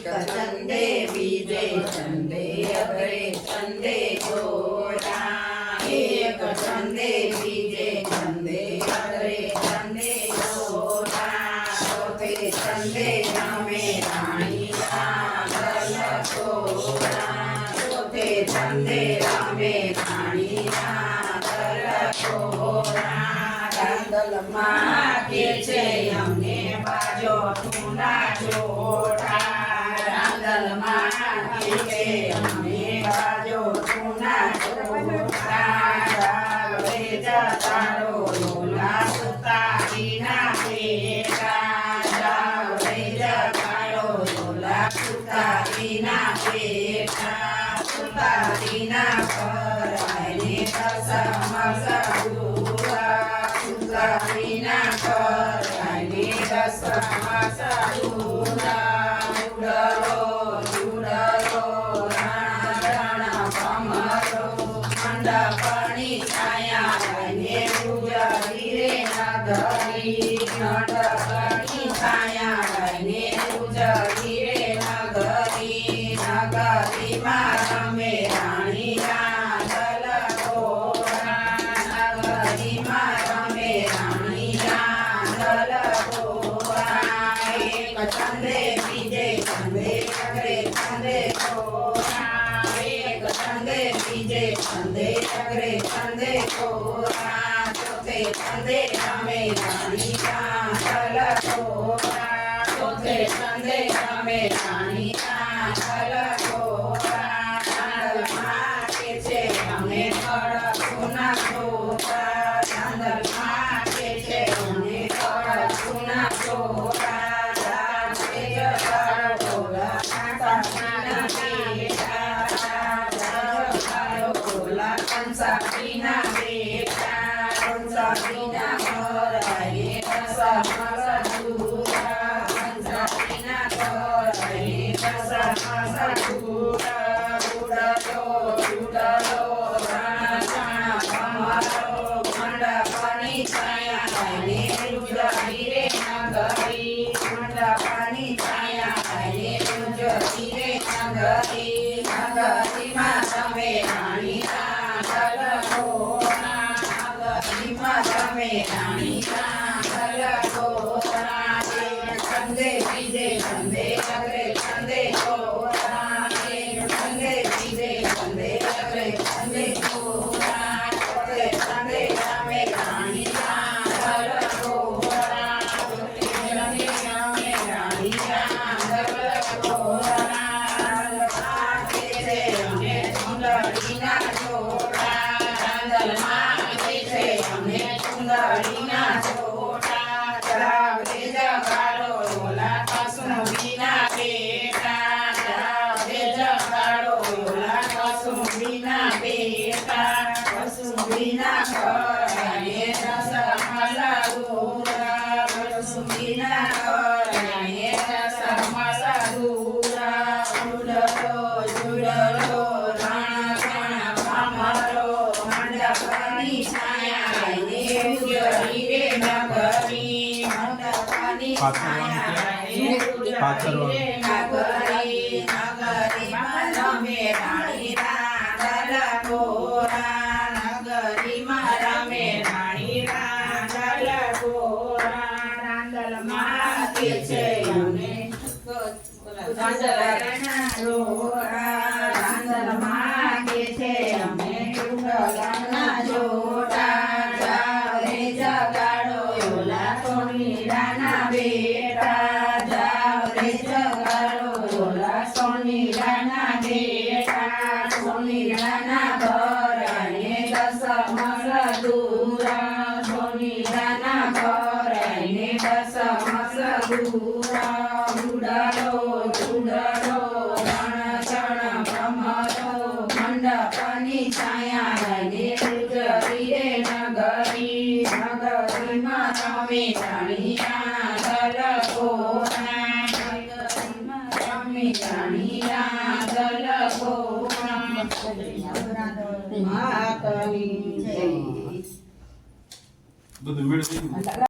एक चंदे बीजे चंदे अगरे चंदे घोड़ा एक चंदे बीजे चंदे अगरे चंदे घोड़ा चौथे चंदे रामे रानी रांदल घोड़ा चौथे चंदे रामे रानी रांदल घोड़ा रांदल माँ के छे अમને बाजो टूना जोड़ा रांदल माँ के छे अમને बाजो टूना जोड़ा जावरे जतारो लोला सुतारीना पेटा जावरे जतारो लोला सुतारीना पेटा सुतारीना करायने कसमस दूरा सुतारीना करायने कसमस दूरा जुडलो जुडलो राणा कमरो मंडपनी छाया रायने गुजरी रे नगरी मंडपनी छाया रायने गुजरी रे नगरी नगरी रमे राणी रांदल घोड़ा नगरी रमे राणी रांदल घोड़ा एक चंदे बीजे चंदे अगरे चंदे घोड़ा एक चंदे बीजे चंदे अगरे चंदे घोड़ा चौथे चंदे रमे राणी रांदल घोड़ा चौथे चंदे रमे राणी रांदल घोड़ा रांदल माँ के छे अમને કળશુના જોડા રાંદલ માँ के छे अમને કળશુના જોડા જાતે જગાડો ઢોલા કંસારીના બેટા જગાડો ઢોલા કંસારીના બેટા કંસારીના ઘરાએ રસમસ દૂરા કંસારીના ઘરાએ રસમસ દૂરા ઉડલો ઉડલો રાણા રાણા કમરો મંડપની છાયા રાયને ગુજરી રે નગરી મંડપની છાયા રાયને ગુજરી રે નગરી નગરીમાં તમે રાણી રાંદલ ઘોડા નગરીમાં તમે રાણી રાંદલ ઘોડા એક ચંદે બીજે ચંદે અગરે ચંદે ઘોડા એક ચંદે બીજે ચંદે અગરે ચંદે ઘોડા ચૌથે ચંદે રામે રાણી રાંદલ ઘોડા ચૌથે ચંદે રામે રાણી રાંદલ ઘોડા રાંદલ માँ के छे अમને ચુંદડીના જોડા રાંદલ માँ के छे अમને ચુંદડીના જોડા જાવરે જગાડો લોલા કસુંબીના બેટા જાવરે જગાડો લોલા કસુંબીના બેટા કસુંબીના ઘરાએ રસમસ દૂરા કસુંબીના ઘરાએ રસમસ દૂરા जुडलो जुडलो राणा राणा कमरो मंडपनी छाया रायने गुजरी रे नगरी मंडपनी छाया रायने गुजरी रे नगरी नगरी रमे राणी रांदल घोड़ा नगरी रमे राणी रांदल घोड़ा रांदल माँ के छे अમને રાંદલ માँ के छे अમને ચુંદડીના જોડા જાવરે જગાડો લોલા સોનીડાના બેટા જાવરે જગાડો લોલા સોનીડાના બેટા સોનીડાના ઘરાએ દસમસ દૂરા સોનીડાના ઘરાએ દસમસ દૂરા ઉડલો ઉડલો રાણા ચણ ભમરો મંડપની છાયા રાયને ગુજરી રે નગરી નગરીમાં રમે રાણી રાંદલ ઘોડા નગરીમાં રમે રાણી રાંદલ ઘોડા માતની જય બધું મેળવી